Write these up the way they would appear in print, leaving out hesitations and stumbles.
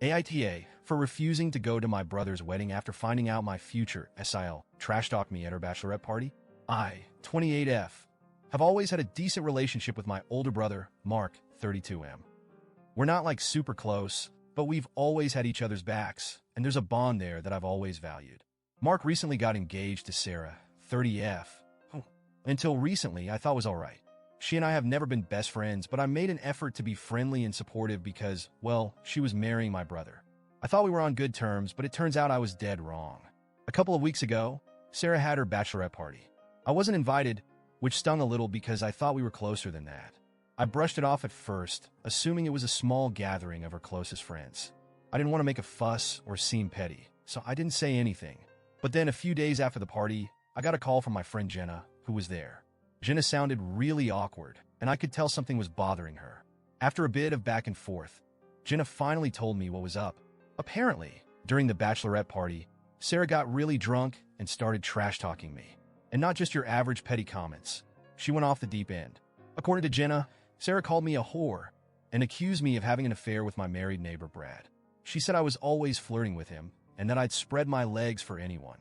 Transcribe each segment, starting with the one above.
AITA for refusing to go to my brother's wedding after finding out my future SIL trash-talked me at her bachelorette party. I, 28F, have always had a decent relationship with my older brother, Mark, 32M. We're not like super close, but we've always had each other's backs, and there's a bond there that I've always valued. Mark recently got engaged to Sarah, 30F. Until recently, I thought was alright. She and I have never been best friends, but I made an effort to be friendly and supportive because, well, she was marrying my brother. I thought we were on good terms, but it turns out I was dead wrong. A couple of weeks ago, Sarah had her bachelorette party. I wasn't invited, which stung a little because I thought we were closer than that. I brushed it off at first, assuming it was a small gathering of her closest friends. I didn't want to make a fuss or seem petty, so I didn't say anything. But then a few days after the party, I got a call from my friend Jenna, who was there. Jenna sounded really awkward, and I could tell something was bothering her. After a bit of back and forth, Jenna finally told me what was up. Apparently, during the bachelorette party, Sarah got really drunk and started trash-talking me. And not just your average petty comments. She went off the deep end. According to Jenna, Sarah called me a whore and accused me of having an affair with my married neighbor, Brad. She said I was always flirting with him and that I'd spread my legs for anyone.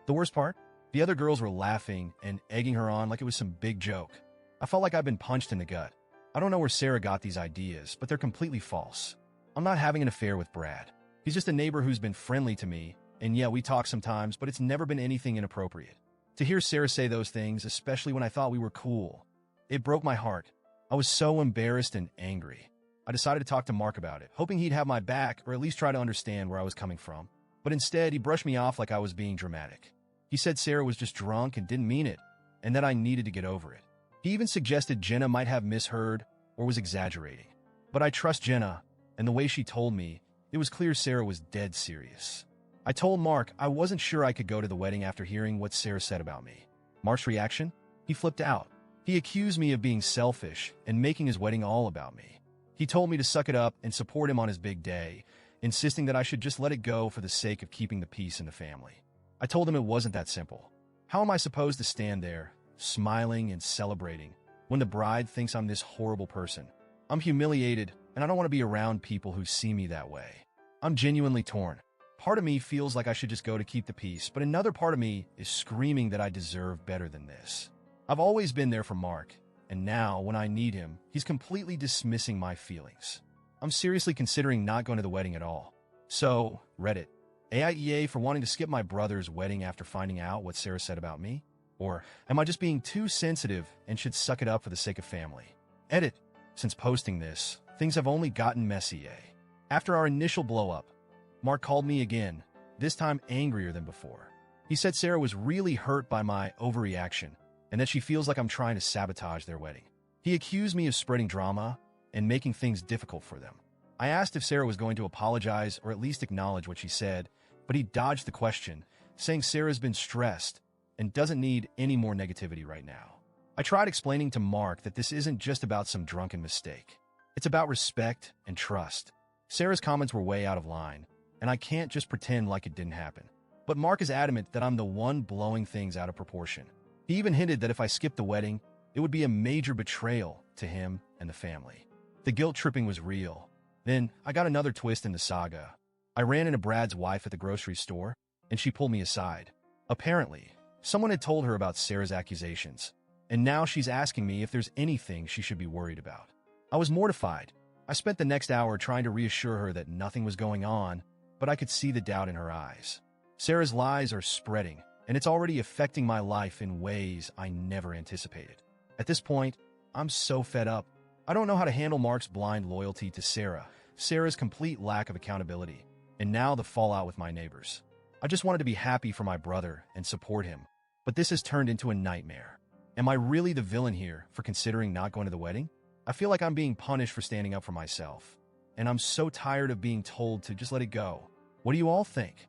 The worst part? The other girls were laughing and egging her on like it was some big joke. I felt like I'd been punched in the gut. I don't know where Sarah got these ideas, but they're completely false. I'm not having an affair with Brad. He's just a neighbor who's been friendly to me, and yeah, we talk sometimes, but it's never been anything inappropriate. To hear Sarah say those things, especially when I thought we were cool, it broke my heart. I was so embarrassed and angry. I decided to talk to Mark about it, hoping he'd have my back or at least try to understand where I was coming from. But instead, he brushed me off like I was being dramatic. He said Sarah was just drunk and didn't mean it, and that I needed to get over it. He even suggested Jenna might have misheard or was exaggerating. But I trust Jenna, and the way she told me, it was clear Sarah was dead serious. I told Mark I wasn't sure I could go to the wedding after hearing what Sarah said about me. Mark's reaction? He flipped out. He accused me of being selfish and making his wedding all about me. He told me to suck it up and support him on his big day, insisting that I should just let it go for the sake of keeping the peace in the family. I told him it wasn't that simple. How am I supposed to stand there, smiling and celebrating, when the bride thinks I'm this horrible person? I'm humiliated, and I don't want to be around people who see me that way. I'm genuinely torn. Part of me feels like I should just go to keep the peace, but another part of me is screaming that I deserve better than this. I've always been there for Mark, and now, when I need him, he's completely dismissing my feelings. I'm seriously considering not going to the wedding at all. So, Reddit. AITA for wanting to skip my brother's wedding after finding out what Sarah said about me? Or am I just being too sensitive and should suck it up for the sake of family? Edit. Since posting this, things have only gotten messy. After our initial blow-up, Mark called me again, this time angrier than before. He said Sarah was really hurt by my overreaction and that she feels like I'm trying to sabotage their wedding. He accused me of spreading drama and making things difficult for them. I asked if Sarah was going to apologize or at least acknowledge what she said, but he dodged the question, saying Sarah's been stressed and doesn't need any more negativity right now. I tried explaining to Mark that this isn't just about some drunken mistake. It's about respect and trust. Sarah's comments were way out of line, and I can't just pretend like it didn't happen. But Mark is adamant that I'm the one blowing things out of proportion. He even hinted that if I skipped the wedding, it would be a major betrayal to him and the family. The guilt tripping was real. Then, I got another twist in the saga. I ran into Brad's wife at the grocery store, and she pulled me aside. Apparently, someone had told her about Sarah's accusations, and now she's asking me if there's anything she should be worried about. I was mortified. I spent the next hour trying to reassure her that nothing was going on, but I could see the doubt in her eyes. Sarah's lies are spreading, and it's already affecting my life in ways I never anticipated. At this point, I'm so fed up. I don't know how to handle Mark's blind loyalty to Sarah, Sarah's complete lack of accountability, and now the fallout with my neighbors. I just wanted to be happy for my brother and support him, but this has turned into a nightmare. Am I really the villain here for considering not going to the wedding? I feel like I'm being punished for standing up for myself, and I'm so tired of being told to just let it go. What do you all think?